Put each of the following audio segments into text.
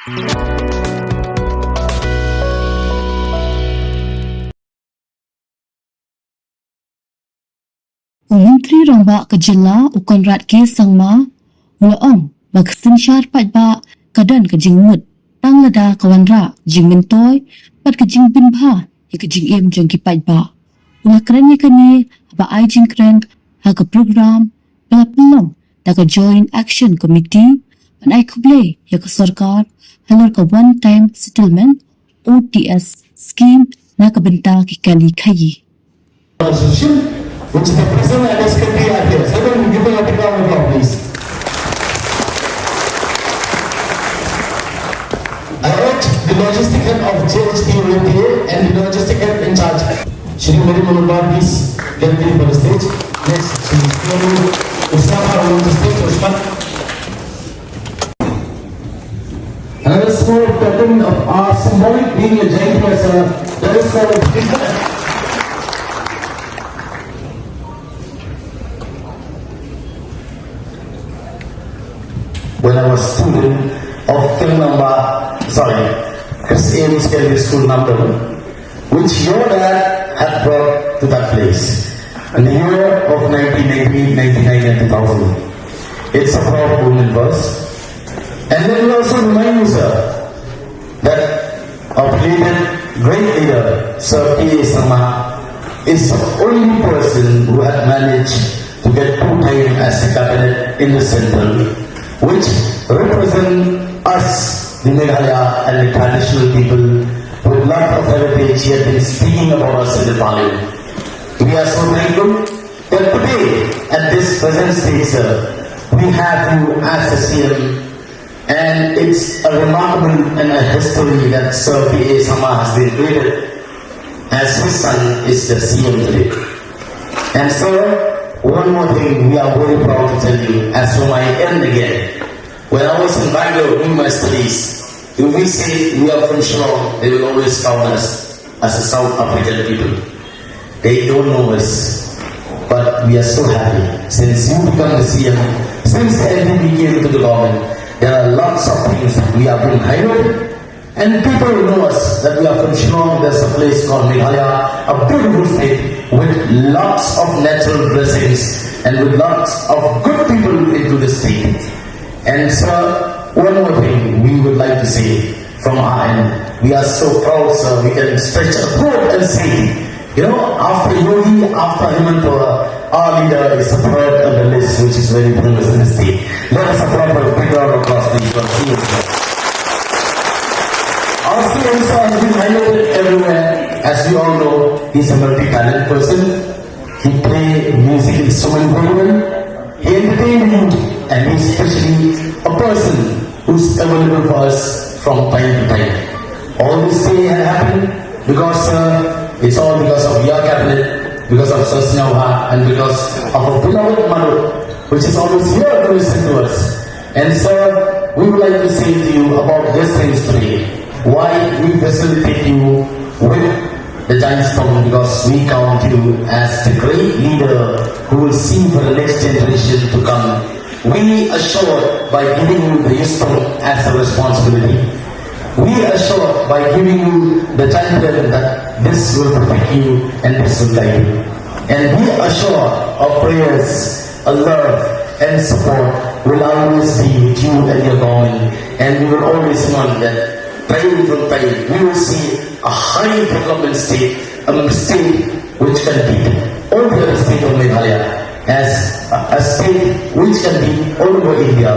Menteri Rambak ke Jela Ukon Rat Ke Sangma Ulaong Magsinsyar Pat Ba Kadan ke Jing Mut Tang Lada Kawan Ra Jing Mentoy Pat ke Jing Bin Ba Ya ke Jing Im Jong Ki Pat Ba Ula keren ya kani Ba Ai Jing Keren Ha ke program Bela Pelong Da ke Joint Action Committee Pan Ai Kublai Ya ke sorkar Halor ke One Time Settlement OTS Scheme Na ke bynta ki kali khaïii which the present and secretary are here. So then give them a big round of applause, please. I urge the logistic head of JAC and the logistic head in charge. Shri Mary Manubal, please get ready for the stage. Next, Shri Usama on the stage, Usman. Another small token of our symbolic being a giant person, that is called when I was student of Chris Ames Kelly School number, which your dad had brought to that place in the year of 1998, 1999 and 2000. It's a proud moment verse. And let me also remind you, sir, that our great leader, Sir P.A. Sama, is the only person who had managed to get 2 time as a cabinet in the central, which represent us, the Meghalaya and the traditional people, with lot of heritage he had been speaking about us in the parliament. We are so thankful that today, at this present stage, sir, we have you as a CM, and it's a remarkable and a history that Sir P.A. Sama has been created as his son is the CM today. And sir, one more thing we are very proud to tell you, as from I end again. When I was in Bangalore doing my studies, if we say we are from Shillong, they will always count us as a South African people. They don't know us, but we are so happy. Since you become the CM, since we came to the government, there are lots of things we have been highlighted. And people know us, that we are from Shillong. There's a place called Meghalaya, a beautiful state with lots of natural blessings and with lots of good people into the state. And sir, one more thing we would like to say from our end. We are so proud, sir, we can stretch a throat and say, you know, after Yogi, after Himantara, our leader is the third on the list, which is very famous in the state. Let us applaud for a big round of applause, please, for CM, sir. Our CM has been highlighted everywhere. As you all know, he's a multi-talent person. He plays music instrument very well. He entertains you, and he's especially a person who's available for us from time to time. All this thing had happened because it's all because of your cabinet, because of Sir Snowha, and because of a beloved Manu, which is always here to listen to us. And sir, we would like to say to you about these things today. Why we facilitate you with the giant stone, because we count you as the great leader who will see for the next generation to come. We assure by giving you the stone as a responsibility. We assure by giving you the giant level that this will protect you and this will guide you. And we assure our prayers, our love and support will always be with you and your government, and we will always want that time from time, we will see a high development state, a state which can beat all the other states of Meghalaya, as a state which can be all over India.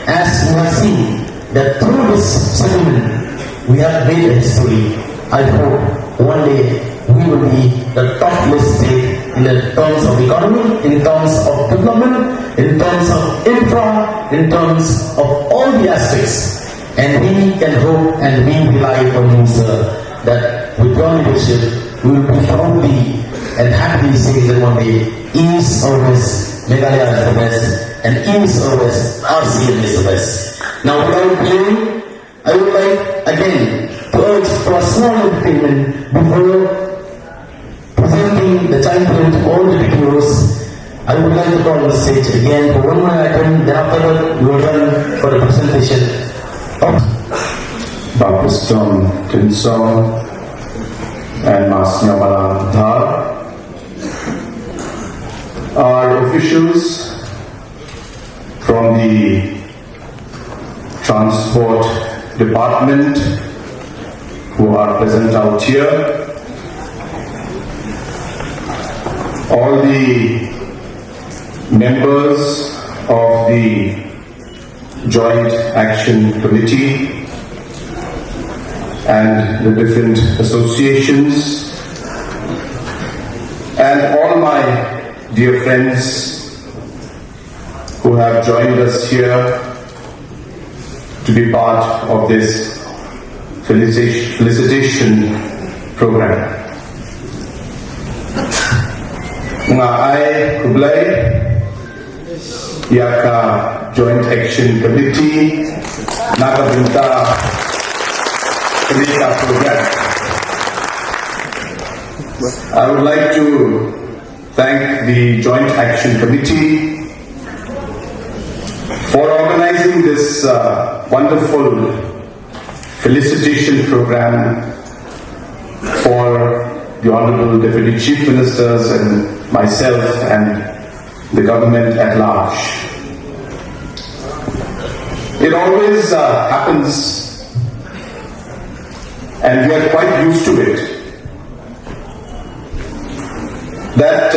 As we have seen that through this settlement, we have made a history. I hope one day we will be the top list state in the terms of economy, in terms of development, in terms of infra, in terms of all the aspects. And we can hope and we rely on you, sir, that with your leadership, we will be proudly and happily saying that one day, East or West, Meghalaya is the best, and East or West, RCM is the best. Now, without delaying, I would like again to urge for a small entertainment before presenting the giant plate to all the videos. I would like to call on the stage again for one more item, then after that, we will run for the presentation. Pakistan Tinsong and Mas Nyamala Dhar, our officials from the Transport Department who are present out here, all the members of the Joint Action Committee and the different associations, and all my dear friends who have joined us here to be part of this felicitation program. Nga ay kublay yaka Joint Action Committee nakabinta program. I would like to thank the Joint Action Committee for organizing this wonderful felicitation program for the Honorable Deputy Chief Ministers and myself and the government at large. It always happens, and we are quite used to it, that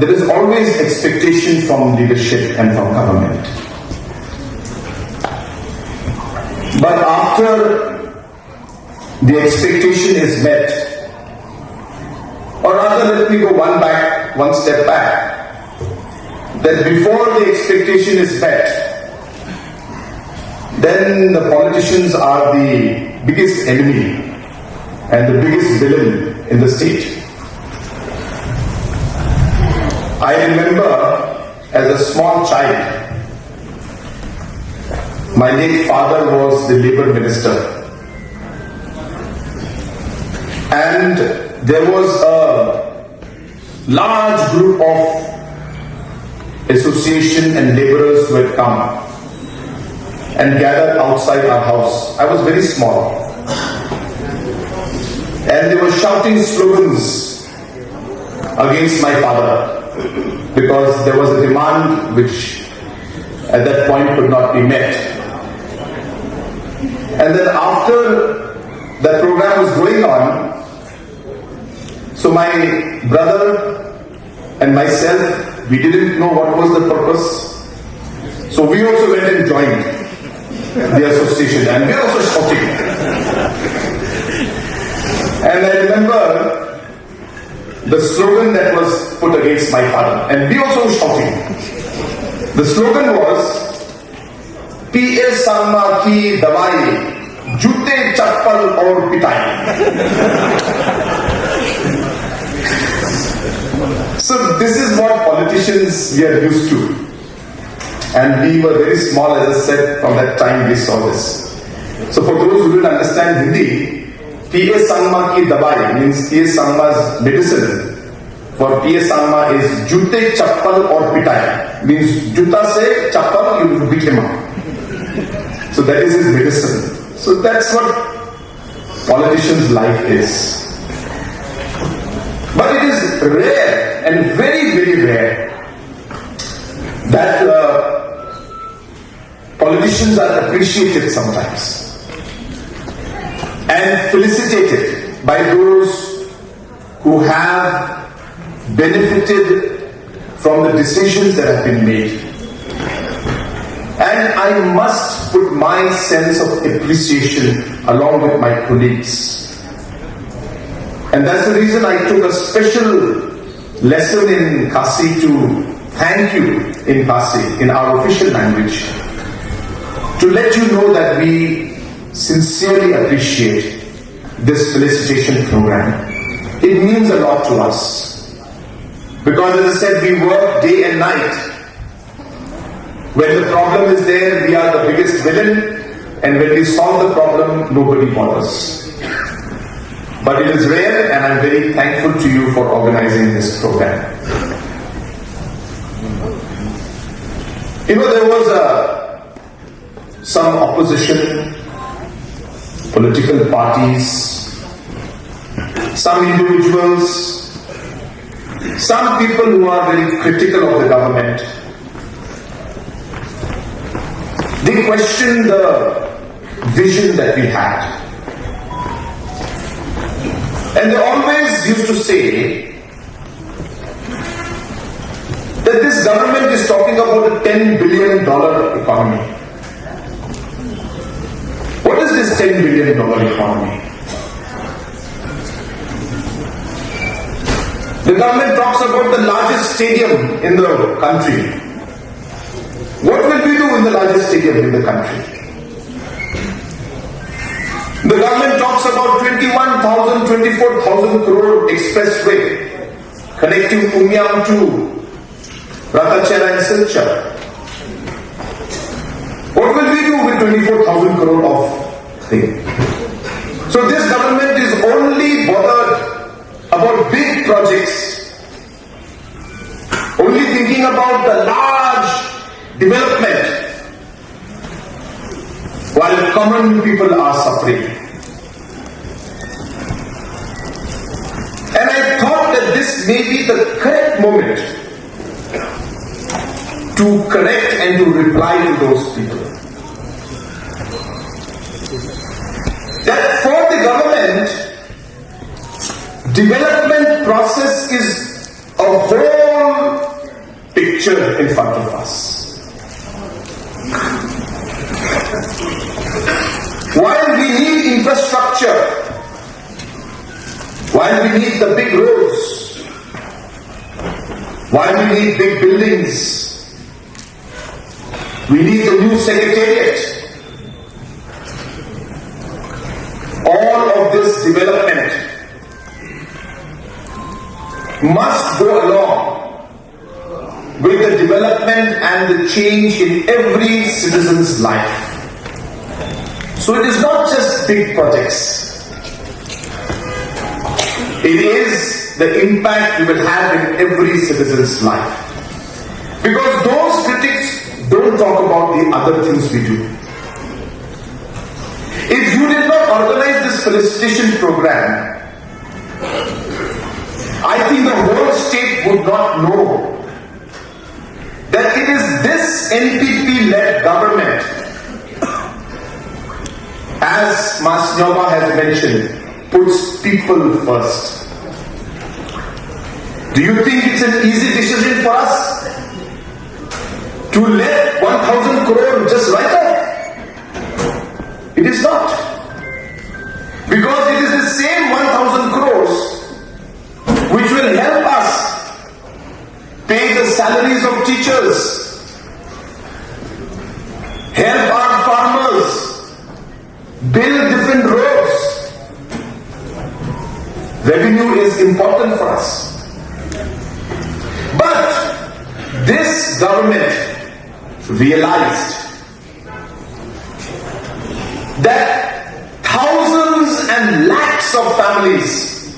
there is always expectation from leadership and from government. But after the expectation is met, or rather let me go one step back, that before the expectation is met, then the politicians are the biggest enemy and the biggest villain in the state. I remember as a small child, my late father was the labor minister, and there was a large group of association and laborers who had come and gathered outside our house. I was very small, and they were shouting slogans against my father because there was a demand which at that point could not be met. And then after that program was going on, so my brother and myself, we didn't know what was the purpose. So we also went and joined the association, and we were also shouting. And I remember the slogan that was put against my father, and we also were shouting. The slogan was, PA Sanma ki dawai, jute chappal aur pitai. So this is what politicians we are used to. And we were very small, as I said, from that time we saw this. So for those who didn't understand Hindi, PA Sanma ki dawai means PA Sanma's medicine. For PA Sanma is jute chappal or pitai. Means juta se chappal, you will beat him up. So that is his medicine. So that's what politicians' life is. But it is rare and very, very rare that politicians are appreciated sometimes and felicitated by those who have benefited from the decisions that have been made. And I must put my sense of appreciation along with my colleagues. And that's the reason I took a special lesson in Khaïii to thank you in Khaïii, in our official language, to let you know that we sincerely appreciate this felicitation program. It means a lot to us. Because as I said, we work day and night. When the problem is there, we are the biggest villain, and when we solve the problem, nobody bothers. But it is rare, and I'm very thankful to you for organizing this program. You know, there was some opposition political parties, some individuals, some people who are very critical of the government. They question the vision that we had. And they always used to say that this government is talking about a $10 billion economy. What is this $10 billion economy? The government talks about the largest stadium in the country. What will we do in the largest stadium in the country? The government talks about 21,000, 24,000 crore expressway connecting Umyam to Ratachera and Silchar. What will we do with 24,000 crore of thing? So this government is only bothered about big projects, only thinking about the large development, while common people are suffering. And I thought that this may be the correct moment to correct and to reply to those people. That for the government, development process is a whole picture in front of us. While we need infrastructure, while we need the big roads, while we need big buildings, we need the new secretariat, all of this development must go along with the development and the change in every citizen's life. So it is not just big projects. It is the impact we will have in every citizen's life. Because those critics don't talk about the other things we do. If you did not organize this felicitation program, I think the whole state would not know that it is this NPP-led government, as Mas Nyoba has mentioned, puts people first. Do you think it's an easy decision for us to let 1,000 crore just right off? It is not. Because it is the same 1,000 crores which will help us pay the salaries of teachers, help our farmers, build different roads. Revenue is important for us. But this government realized that thousands and lakhs of families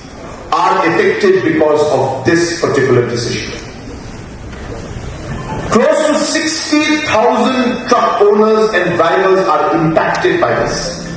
are affected because of this particular decision. Close to 60,000 truck owners and drivers are impacted by this.